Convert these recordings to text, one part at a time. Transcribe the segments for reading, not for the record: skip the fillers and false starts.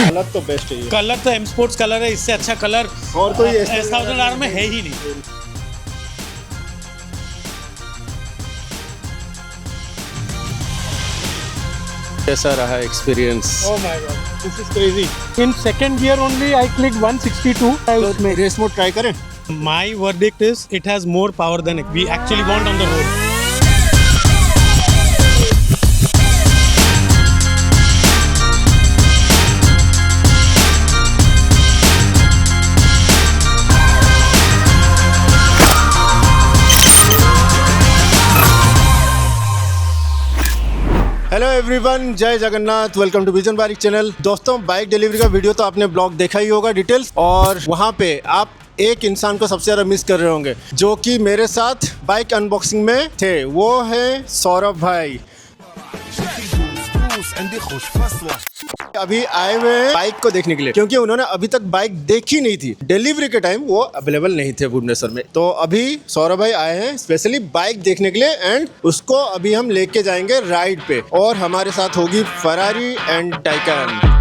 Colour तो best है ये। कलर तो एम स्पोर्ट्स कलर है, इससे अच्छा कलर और कोई S1000R में है ही नहीं। कैसा रहा experience? Oh my god, this is crazy. In second gear only I clicked 162. तो रेस मोड ट्राई करें? My verdict is it has more power than we actually want on the road. Hello everyone, Jai Jagannath, welcome to vision bike channel. दोस्तों, bike delivery का video तो आपने blog देखा ही होगा details, और वहाँ पे आप एक इंसान को सबसे ज़्यादा मिस कर रहे होंगे जो कि मेरे साथ बाइक अनबॉक्सिंग में थे। वो है सौरभ भाई। अभी आए हुए हैं बाइक को देखने के लिए, क्योंकि उन्होंने अभी तक बाइक देखी नहीं थी। डिलीवरी के टाइम वो अवेलेबल नहीं थे भुवनेश्वर में, तो अभी सौरभ भाई आए हैं स्पेशली बाइक देखने के लिए, एंड उसको अभी हम लेके जाएंगे राइड पे, और हमारे साथ होगी फरारी एंड टाइकन।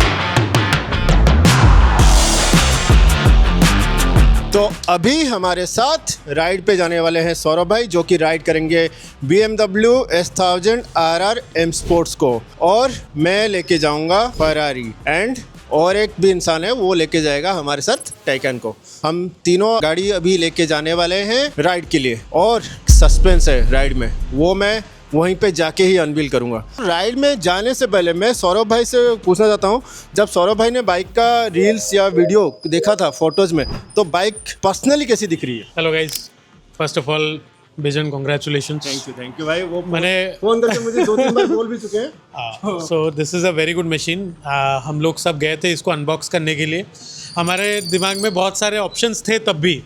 तो अभी हमारे साथ राइड पे जाने वाले हैं सौरभ भाई, जो कि राइड करेंगे BMW S1000RR M स्पोर्ट्स को, और मैं लेके जाऊंगा फरारी, एंड और एक भी इंसान है वो लेके जाएगा हमारे साथ टाइकन को। हम तीनों गाड़ी अभी लेके जाने वाले हैं राइड के लिए, और सस्पेंस है राइड में, वो मैं वहीं पे जाके ही अनवील करूंगा। राइड में जाने से पहले मैं सौरभ भाई से पूछना चाहता हूं, जब सौरभ भाई ने बाइक का रील्स या वीडियो देखा था फोटोज में, तो बाइक पर्सनली कैसी दिख रही है? Hello guys, first of all, Vision, congratulations. Thank you भाई। वो मैंने फोन करके मुझे 2-3 बार बोल भी चुके हैं। So this is a very good machine. हम लोग सब गए थे इसको अनबॉक्स करने के लिए। हमारे दिमाग में बहुत सारे ऑप्शंस थे तब भी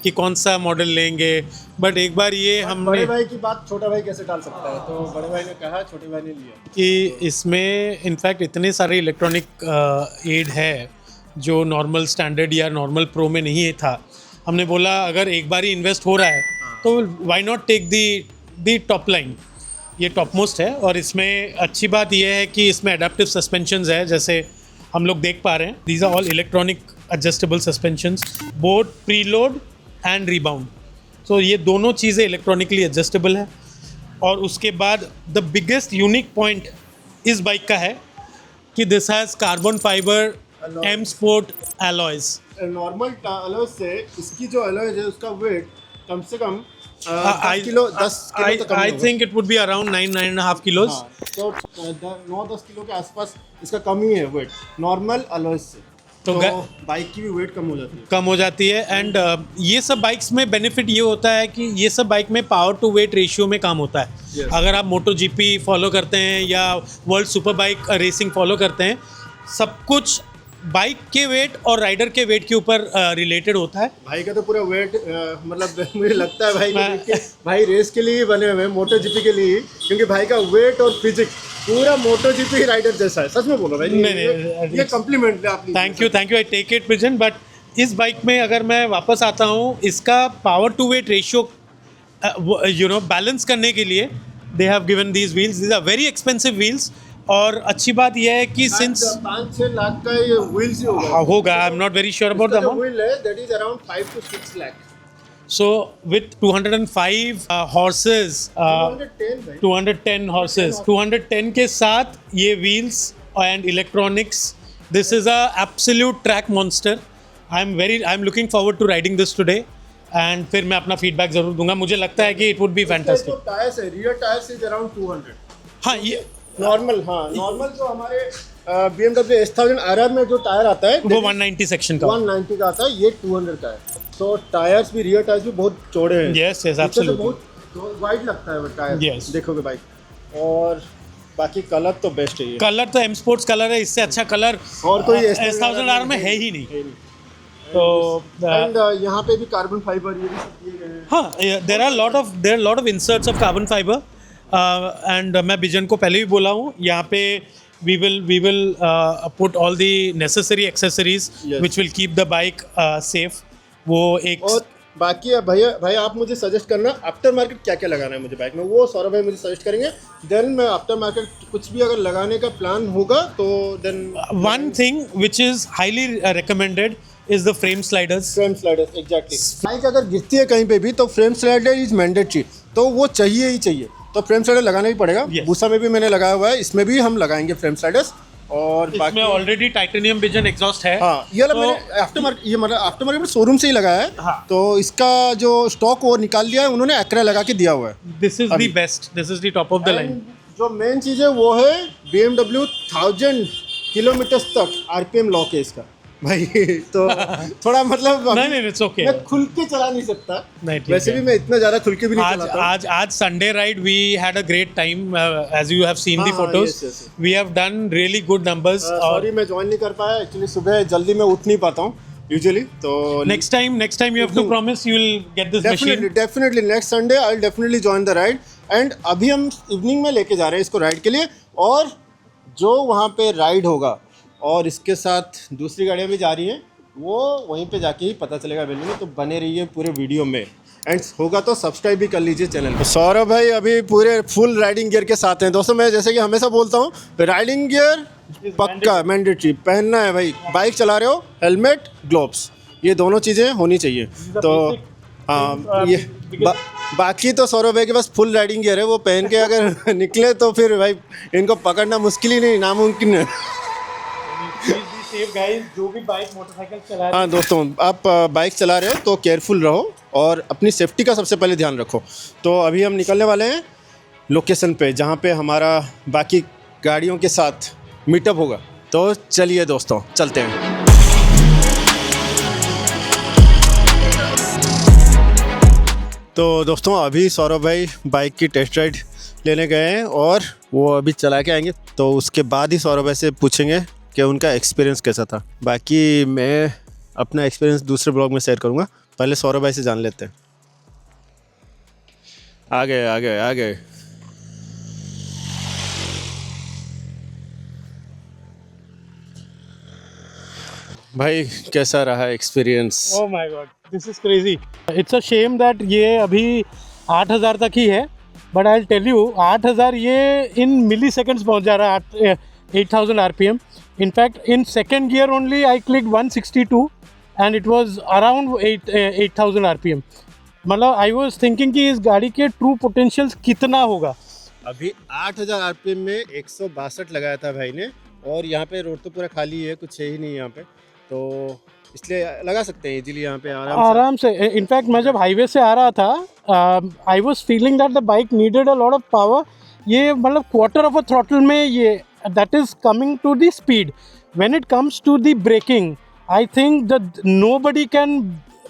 कि कौन सा मॉडल लेंगे, बट एक बार ये हमने बड़े भाई की बात छोटा भाई कैसे टाल सकता है, तो बड़े भाई ने कहा, छोटे भाई ने लिया। कि इसमें इनफैक्ट इतने सारे इलेक्ट्रॉनिक एड है जो नॉर्मल स्टैंडर्ड या नॉर्मल प्रो में नहीं था। हमने बोला अगर एक बार ही इन्वेस्ट हो रहा है तो why not take the top line. ये टॉप मोस्ट है, और इसमें अच्छी बात यह है कि इसमें एडेप्टिव सस्पेंशंस है, जैसे हम लोग देख पा रहे हैं। These are all electronic adjustable suspensions, both preload and rebound. So ये दोनों चीज़ें इलेक्ट्रॉनिकली एडजस्टेबल है। और उसके बाद द बिगेस्ट यूनिक पॉइंट इस बाइक का है कि this has carbon fibre M sport alloys. Normal alloy से इसकी जो अलॉय है उसका वेट कम से कम 10 किलो तक I think it would be around 9.5 kilos. तो 9-10 किलो के आसपास इसका कम ही है वेट नॉर्मल अलॉय से, तो बाइक की भी वेट कम हो जाती है। एंड ये सब बाइक्स में बेनिफिट ये होता है कि ये सब बाइक में पावर टू वेट रेशियो में काम होता है। Yes. अगर आप मोटो जीपी फॉलो करते हैं या world super bike racing follow करते हैं, सब कुछ बाइक के वेट और राइडर के वेट के ऊपर रिलेटेड होता है। भाई का तो पूरा वेट मतलब मुझे लगता है भाई रेस के लिए ही बने हुए हैं, मोटो जीपी के लिए ही, क्योंकि भाई का वेट और फिजिक्स पूरा मोटो जीपी राइडर जैसा है। सच में बोलो भाई, नहीं, ये कम्प्लीमेंट है आपकी। Thank you, I take it vision. But इस बाइक में अगर मैं वापस आता हूँ, इसका power to weight ratio balance करने के लिए they have given these wheels. These are very expensive wheels, और अच्छी बात यह है कि सिंस 5-6 लाख का ये व्हील्स ही होगा, I am not very sure about the amount. Wheel है that is around 5 to 6 lakh. So with 205 horses, 210 horses, 210 के साथ ये wheels and electronics, this is a absolute track monster. I'm looking forward to riding this today, and फिर मैं अपना feedback ज़रूर दूंगा। मुझे लगता है कि it would be fantastic. Tyres है, रियर टायर्स इज अराउंड 200। हाँ, ये नॉर्मल जो हमारे BMW S1000RR में जो टायर आता है वो 190 सेक्शन का 190 का आता है, ये 200 का है। तो टायर्स भी, रियर टायर्स भी बहुत चौड़े हैं। Yes, absolutely. बहुत वाइड लगता है वो टायर। Yes. देखोगे बाइक, और बाकी कलर तो बेस्ट है ये। कलर तो M स्पोर्ट्स कलर है, इससे अच्छा कलर और कोई S1000R में है ही नहीं। तो एंड यहाँ पे भी कार्बन फाइबर ये भी सब दिए गए हैं। हाँ, there are lot of inserts of carbon fiber, and मैं विजन को पहले भी बोला हूँ, यहाँ पे we will put all the necessary accessories Yes. which will keep the bike safe. वो एक और बाकी अब भैया भाई आप मुझे सजेस्ट करना आफ्टर मार्केट क्या क्या लगाना है मुझे बाइक में, वो सौरभ भाई मुझे सजेस्ट करेंगे। देन मैं आफ्टर मार्केट कुछ भी अगर लगाने का प्लान होगा तो then One thing which is highly recommended is the frame sliders. Frame slider exactly. Bike अगर गिरती है कहीं पे भी तो फ्रेम स्लाइडर इज मैंडेटरी, तो वो चाहिए ही चाहिए, तो फ्रेम स्लाइडर लगाना ही पड़ेगा। Yes. बूसा में भी मैंने लगाया हुआ है, इसमें भी हम लगाएंगे फ्रेम स्लाइडर्स। और इसमें बाकी ऑलरेडी टाइटेनियम विजन एग्जॉस्ट है। हाँ ये वाला तो- मैंने आफ्टर मार्केट, ये मतलब आफ्टर मार्केट में शोरूम से ही लगाया है। हाँ। तो इसका जो स्टॉक वो निकाल दिया है उन्होंने, एक्रा लगा के दिया हुआ है। This is the best. This is the top of the line. And जो मेन चीज़ है वो है BMW 1000 किलोमीटर तक RPM लॉक है इसका भाई। तो थोड़ा मतलब नहीं नहीं, it's okay. मैं खुल के चला नहीं सकता, नहीं, ठीक वैसे है। भी मैं इतना ज़्यादा खुल के भी नहीं आज चलाता। आज आज Sunday ride we had a great time as you have seen the हाँ, photos. yes, yes, yes. We have done really good numbers. Sorry मैं ज्वाइन नहीं कर पाया एक्चुअली, सुबह जल्दी मैं उठ नहीं पाता हूँ यूजुअली। तो next time you have to promise you will get this machine. Definitely next Sunday I will definitely join the ride. And अभी हम इवनिंग में लेके जा रहे हैं इसको राइड के लिए, और जो वहाँ पे राइड होगा और इसके साथ दूसरी गाड़ियाँ भी जा रही हैं वो वहीं पे जाके ही पता चलेगा वेन्यू में, तो बने रहिए पूरे वीडियो में। एंड होगा तो सब्सक्राइब भी कर लीजिए चैनल को। सौरभ भाई अभी पूरे फुल राइडिंग गियर के साथ हैं दोस्तों। मैं जैसे कि हमेशा बोलता हूँ, राइडिंग गियर पक्का मैंडेटरी पहनना है भाई। बाइक चला रहे हो, हेलमेट ग्लोव्स, ये दोनों चीज़ें होनी चाहिए। तो हाँ ये बाकी तो सौरभ भाई के पास फुल राइडिंग गियर है, वो पहन के अगर निकले तो फिर भाई इनको पकड़ना मुश्किल ही नहीं, नामुमकिन है। सेफ गाइस, जो भी बाइक मोटरसाइकिल चला रहे हाँ दोस्तों, आप बाइक चला रहे हो तो केयरफुल रहो और अपनी सेफ्टी का सबसे पहले ध्यान रखो। तो अभी हम निकलने वाले हैं लोकेशन पे जहाँ पे हमारा बाकी गाड़ियों के साथ मीटअप होगा। तो चलिए दोस्तों चलते हैं। तो दोस्तों अभी सौरभ भाई बाइक की टेस्ट राइड लेने गए हैं और वो अभी चला के आएंगे, तो उसके बाद ही सौरभ भाई से पूछेंगे कि उनका एक्सपीरियंस कैसा था। बाकी मैं अपना एक्सपीरियंस दूसरे ब्लॉग में शेयर करूँगा, पहले सौरभ भाई से जान लेते हैं। आ गए भाई, कैसा रहा experience? Oh my God, this is crazy. It's a shame that ये अभी 8000 तक ही है, but I'll tell you 8000 ये in milliseconds पहुंच जा रहा है 8000 RPM. In fact, in second gear only I clicked 162 and it was around 8000 RPM. मतलब I was thinking कि इस गाड़ी के true potentials कितना होगा। अभी 8000 RPM में 162 लगाया था भाई ने, और यहाँ पे रोड तो पूरा खाली है, कुछ है ही नहीं यहाँ पे, तो इसलिए लगा सकते हैं इजीली यहाँ पे आराम से। इनफैक्ट मैं जब हाईवे से आ रहा था I was feeling that the bike needed a lot of power. ये मतलब क्वार्टर ऑफ अ थ्रॉटल में ये that is coming to the speed. When it comes to the braking I think the nobody can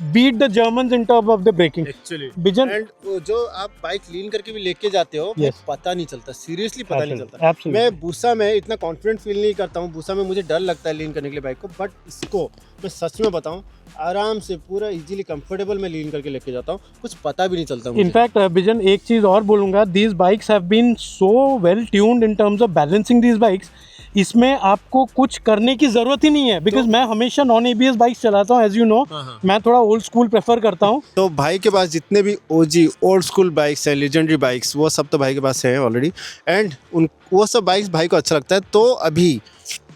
beat the Germans in terms of the braking actually. Vision. And जो आप bike लीन करके भी लेके जाते हो, Yes. पता नहीं चलता, सीरियसली पता नहीं Absolutely, चलता। absolutely. मैं बूसा में इतना कॉन्फिडेंट फील नहीं करता हूँ, बूसा में मुझे डर लगता है लीन करने के लिए बाइक को, बट इसको मैं सच में बताऊँ आराम से पूरा इजीली कंफर्टेबल में लीन करके लेके जाता हूँ, कुछ पता भी नहीं चलता मुझे। इनफैक्ट विजन एक चीज़ और बोलूँगा, these bikes have been so well tuned in terms of balancing these bikes. इसमें आपको कुछ करने की ज़रूरत ही नहीं है, बिकॉज मैं हमेशा नॉन ABS बाइक्स चलाता हूँ, एज यू नो। मैं थोड़ा ओल्ड स्कूल प्रेफर करता हूँ। तो भाई के पास जितने भी OG ओल्ड स्कूल बाइक्स हैं, लेजेंडरी बाइक्स, वो सब तो भाई के पास हैं ऑलरेडी, एंड उन वो सब बाइक्स भाई को अच्छा लगता है। तो अभी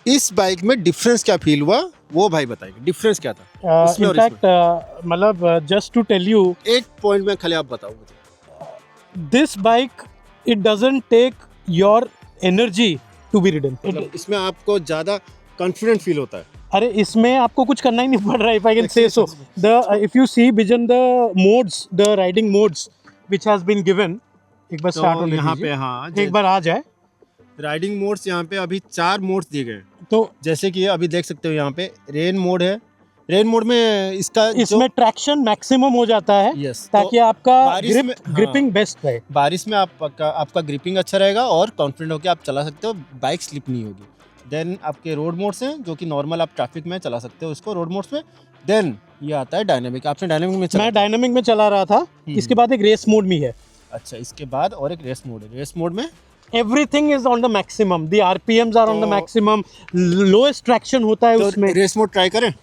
इस बाइक में डिफरेंस क्या फील हुआ वो भाई बताएंगे, डिफरेंस क्या था इसमें और इनफैक्ट मतलब जस्ट टू टेल यू, एक पॉइंट में खाली आप बताओ मुझे। This bike it doesn't take your energy to be ridden. मतलब इसमें आपको ज़्यादा कॉन्फिडेंट फील होता है। अरे इसमें आपको कुछ करना ही नहीं पड़ रहा है, if I can say so. If you see Bijan, the modes, the riding modes which has been given, एक बार स्टार्ट होने यहाँ दीजिए, पे हाँ एक बार आ जाए राइडिंग मोड्स, यहाँ पे अभी 4 मोड्स दिए गए हैं। तो जैसे कि अभी देख सकते हो यहाँ पे रेन मोड है। रेन मोड में इसका इसमें ट्रैक्शन मैक्सिमम हो जाता है, Yes, ताकि तो आपका बारिश में- ग्रिपिंग बेस्ट रहे। बारिश में आपका ग्रिपिंग अच्छा रहेगा और कॉन्फिडेंट होकर आप चला सकते हो, बाइक स्लिप नहीं होगी। देन आपके रोड मोड्स हैं जो कि नॉर्मल आप ट्रैफिक में चला सकते हो उसको रोड मोड्स में। देन ये आता है डायनामिक, आपने डायनामिक में चला? मैं डायनामिक में चला रहा था, इसके बाद एक रेस मोड भी है। अच्छा, इसके बाद और एक रेस मोड है। रेस मोड में everything is on the maximum, the RPMs are on the to- maximum, lowest traction होता है तो उसमें। रेस मोड ट्राई करें?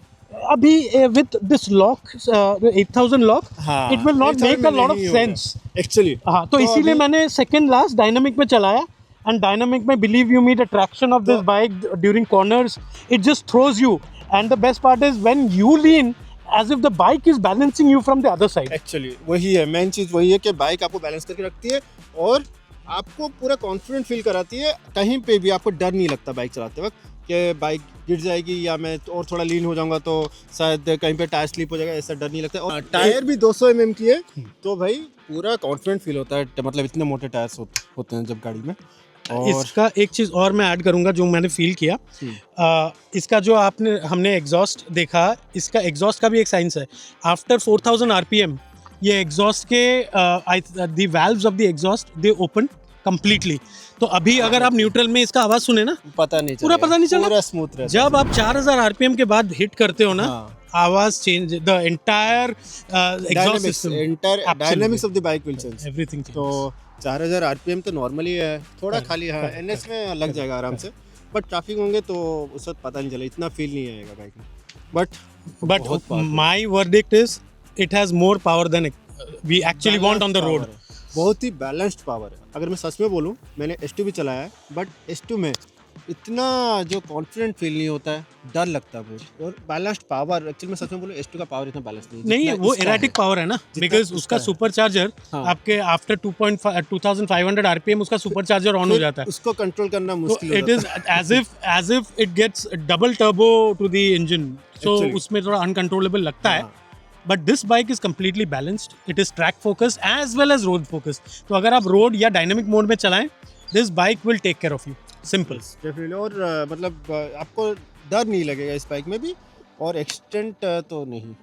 अभी with this lock 8000 lock हाँ, it will not 8000 make a में lot of नहीं होगा। sense. एक्चुअली हाँ, तो इसीलिए मैंने सेकेंड लास्ट डायनामिक में चलाया एंड डायनामिक में believe you me the traction of this bike during corners it just throws you and the best part is when you lean as if the bike is balancing you from the other side. Actually वही है, main चीज़ वही है कि bike आपको balance करके रखती है और आपको पूरा कॉन्फिडेंट फील कराती है. कहीं पे भी आपको डर नहीं लगता बाइक चलाते वक्त कि बाइक गिर जाएगी या मैं और थोड़ा लीन हो जाऊंगा तो शायद कहीं पे टायर स्लिप हो जाएगा, ऐसा डर नहीं लगता. और टायर भी 200 mm की है तो भाई पूरा कॉन्फिडेंट फील होता है. मतलब इतने मोटे टायर्स होते हैं जब गाड़ी में. और इसका एक चीज़ और मैं ऐड करूंगा जो मैंने फील किया, इसका जो हमने एग्जॉस्ट देखा, इसका एग्जॉस्ट का भी एक साइंस है. आफ्टर 4000 RPM ये एग्जॉस्ट के the valves of the exhaust they open completely. तो अभी अगर आप न्यूट्रल में इसका आवाज़ सुने ना, पता नहीं पूरा पता नहीं चला, पूरा स्मूथ रहता है. जब आप 4000 RPM के बाद हिट करते हो ना, आवाज change, the entire exhaust system, dynamics of the bike will change, everything. तो 4000 RPM तो नॉर्मली है. थोड़ा खाली हाँ NS में लग जाएगा आराम से, बट ट्रैफिक होंगे तो उस वक्त पता नहीं चला, इतना फील नहीं आएगा बाइक में. But my verdict is it has more power than we actually want on the road. बहुत ही बैलेंस्ड पावर है. अगर मैं सच में बोलूँ, मैंने S2 भी चलाया है, बट S2 में इतना जो कॉन्फिडेंट फील नहीं होता है, डर लगता है बहुत. और बैलेंस्ड पावर, एक्चुअली मैं सच में बोलूँ S2 का पावर इतना बैलेंस नहीं है, वो एराटिक पावर है ना, बिकॉज उसका सुपर चार्जर आपके आफ्टर 2500 RPM उसका सुपर चार्जर ऑन हो जाता है. उसको कंट्रोल करना मुश्किल it is as if it gets double turbo to the engine, so उसमें थोड़ा अनकंट्रोलेबल लगता है. But this bike is completely balanced. It is track focused as well as road focused. तो अगर आप रोड या डायनामिक मोड में चलाएं, this bike will take care of you. Simple. Definitely. और मतलब आपको डर नहीं लगेगा इस बाइक में भी. और एक्सटेंट तो नहीं,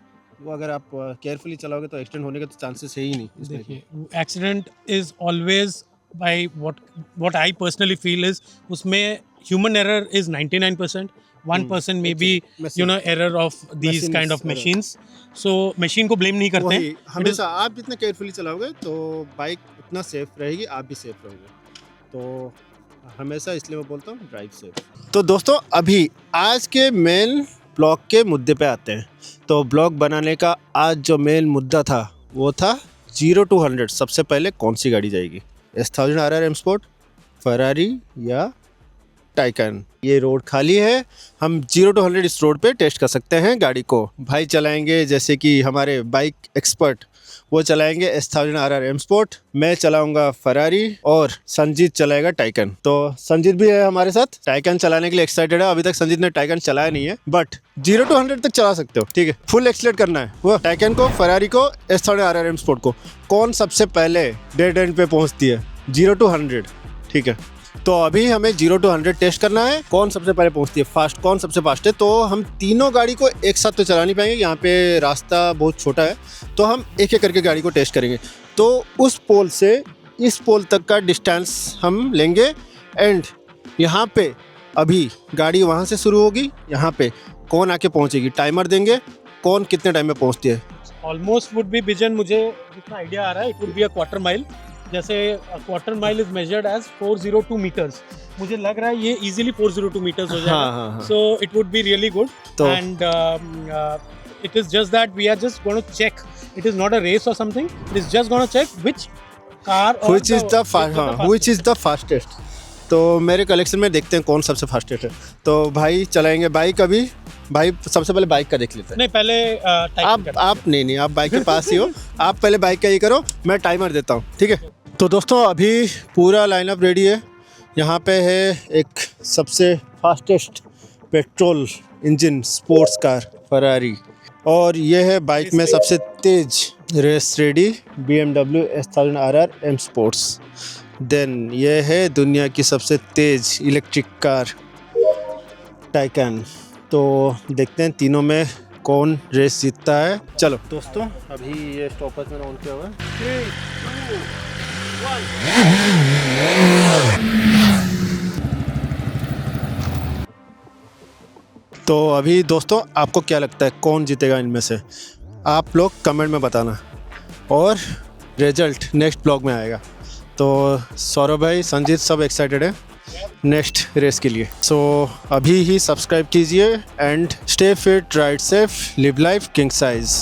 वो अगर आप केयरफुली चलाओगे तो एक्सटेंट होने के तो चांसेस है ही नहीं. देखिए, accident is always by what I personally feel is, उसमें human error is 99%. 1% may be error of these kind of machines. So machine को ब्लेम नहीं करते हैं. हमेशा आप जितना केयरफुली चलाओगे तो बाइक उतना सेफ रहेगी, आप भी सेफ रहोगे. तो हमेशा इसलिए मैं बोलता हूँ ड्राइव सेफ. तो दोस्तों, अभी आज के मेन ब्लॉग के मुद्दे पे आते हैं. तो ब्लॉग बनाने का आज जो मेन मुद्दा था वो था 0 to 100 सबसे पहले कौन सी गाड़ी जाएगी, S1000 RR M Sport, Ferrari या टाइकन. ये रोड खाली है, हम 0 to 100 इस रोड पे टेस्ट कर सकते हैं गाड़ी को. भाई चलाएंगे जैसे कि हमारे बाइक एक्सपर्ट, वो चलाएंगे S1000 RR M Sport, मैं चलाऊंगा फरारी और संजीत चलाएगा टाइकन. तो संजीत भी है हमारे साथ, टाइकन चलाने के लिए एक्साइटेड है. अभी तक संजीत ने टाइकन चलाया नहीं है, बट 0 to 100 तक चला सकते हो. ठीक है, फुल एक्सीलरेट करना है. वो टाइकन को, फरारी को, S1000 RR M Sport को, कौन सबसे पहले डेड एंड पे पहुंचती है 0 to 100. ठीक है, तो अभी हमें 0 to 100 टेस्ट करना है, कौन सबसे पहले पहुंचती है, फास्ट, कौन सबसे फास्ट है. तो हम तीनों गाड़ी को एक साथ तो चला नहीं पाएंगे, यहाँ पे रास्ता बहुत छोटा है, तो हम एक एक करके गाड़ी को टेस्ट करेंगे. तो उस पोल से इस पोल तक का डिस्टेंस हम लेंगे एंड यहाँ पे अभी गाड़ी वहाँ से शुरू होगी, यहाँ पे कौन आके पहुँचेगी, टाइमर देंगे, कौन कितने टाइम में पहुँचती है. ऑलमोस्ट वुड बी विजन, मुझे जितना आइडिया आ रहा है, it would be a quarter mile. जैसे quarter mile is measured as 402 metres. मुझे लग रहा है ये इजीली 402 मीटर्स हो जाएगा. So it would be really good. And it is just that we are just going to check. It is not a race or something. It is just going to check which car or which is the fastest. तो मेरे collection में देखते हैं कौन सबसे fastest है. तो भाई चलाएंगे बाइक. अभी भाई सबसे पहले बाइक का देख लेते हैं. नहीं, पहले आप नहीं, आप बाइक के पास ही हो. आप पहले बाइक का ही करो, मैं टाइमर देता हूँ. ठीक है. तो दोस्तों, अभी पूरा लाइनअप रेडी है. यहाँ पे है एक सबसे fastest petrol engine sports car Ferrari, और ये है बाइक में सबसे तेज race ready BMW S1000 RR M Sports. Then ये है दुनिया की सबसे तेज इलेक्ट्रिक कार टाइकन. तो देखते हैं तीनों में कौन रेस जीतता है. चलो दोस्तों, अभी ये स्टॉपर्स मैंने ऑन किया हुआ है. 3, 2, 1. तो अभी दोस्तों, आपको क्या लगता है कौन जीतेगा इनमें से, आप लोग कमेंट में बताना, और रिजल्ट नेक्स्ट ब्लॉग में आएगा. तो सौरभ भाई, संजीत सब एक्साइटेड है. नेक्स्ट रेस के लिए। सो अभी ही सब्सक्राइब कीजिए and stay fit, ride safe, live life king size.